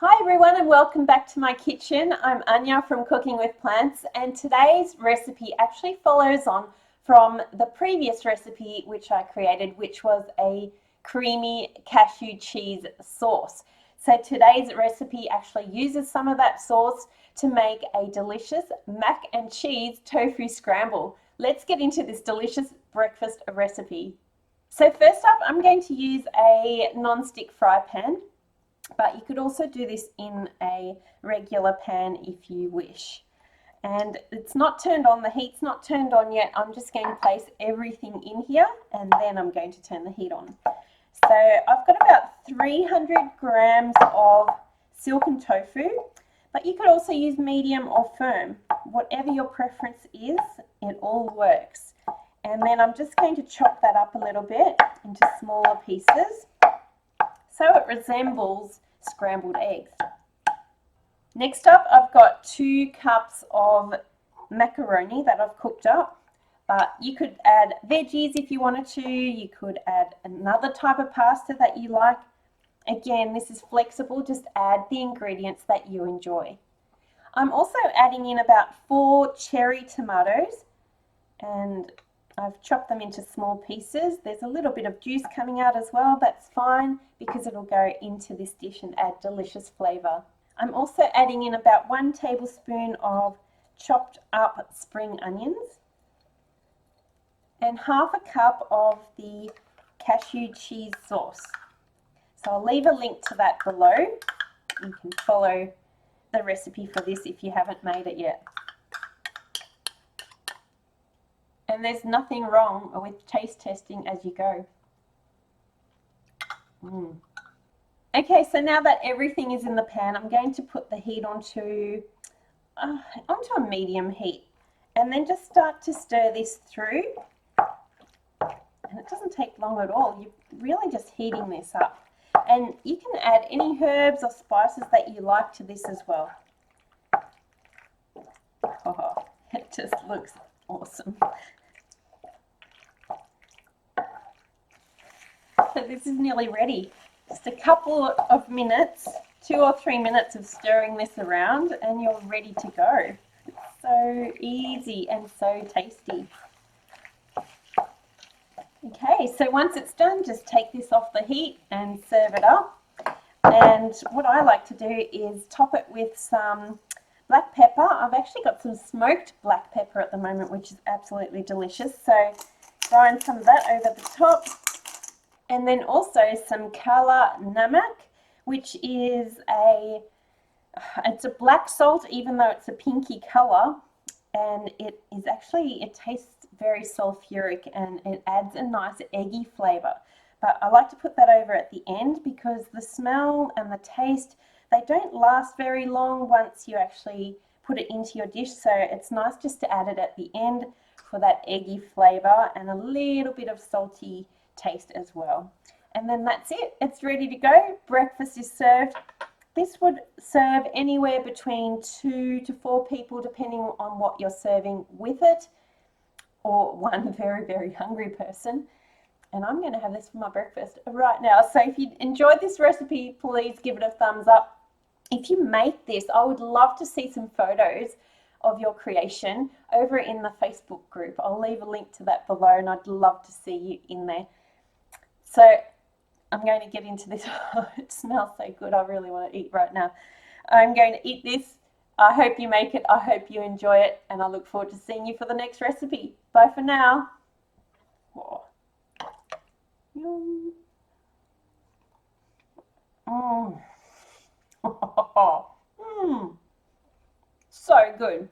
Hi everyone and welcome back to my kitchen. I'm Anja from Cooking with Plants, and today's recipe actually follows on from the previous recipe which I created, which was a creamy cashew cheese sauce. So today's recipe actually uses some of that sauce to make a delicious mac and cheese tofu scramble. Let's get into this delicious breakfast recipe. So first up, I'm going to use a non-stick fry pan. But you could also do this in a regular pan if you wish. And it's not turned on, the heat's not turned on yet. I'm just going to place everything in here and then I'm going to turn the heat on. So I've got about 300 grams of silken tofu, but you could also use medium or firm. Whatever your preference is, it all works. And then I'm just going to chop that up a little bit into smaller pieces, so it resembles scrambled eggs. Next up, I've got 2 cups of macaroni that I've cooked up. But you could add veggies if you wanted to. You could add another type of pasta that you like. Again, this is flexible. Just add the ingredients that you enjoy. I'm also adding in about 4 cherry tomatoes, and I've chopped them into small pieces. There's a little bit of juice coming out as well. That's fine because it'll go into this dish and add delicious flavour. I'm also adding in about 1 tablespoon of chopped up spring onions and half a cup of the cashew cheese sauce. So I'll leave a link to that below. You can follow the recipe for this if you haven't made it yet. And there's nothing wrong with taste testing as you go. Okay, so now that everything is in the pan, I'm going to put the heat onto a medium heat. And then just start to stir this through. And it doesn't take long at all. You're really just heating this up. And you can add any herbs or spices that you like to this as well. Oh, it just looks awesome. So this is nearly ready. Just a couple of minutes, 2 or 3 minutes of stirring this around and you're ready to go. It's so easy and so tasty. Okay, so once it's done, just take this off the heat and serve it up. And what I like to do is top it with some black pepper. I've actually got some smoked black pepper at the moment, which is absolutely delicious. So grind some of that over the top. And then also some kala namak, which is it's a black salt, even though it's a pinky color. And it tastes very sulfuric and it adds a nice eggy flavor. But I like to put that over at the end because the smell and the taste, they don't last very long once you actually put it into your dish. So it's nice just to add it at the end for that eggy flavor and a little bit of salty taste as well. And then that's it. It's ready to go. Breakfast is served. This would serve anywhere between 2 to 4 people depending on what you're serving with it, or one very, very hungry person. And I'm going to have this for my breakfast right now. So if you enjoyed this recipe, please give it a thumbs up. If you make this, I would love to see some photos of your creation over in the Facebook group. I'll leave a link to that below and I'd love to see you in there. So I'm going to get into this. It smells so good. I really want to eat right now. I'm going to eat this. I hope you make it. I hope you enjoy it. And I look forward to seeing you for the next recipe. Bye for now. Oh. Yum. So good.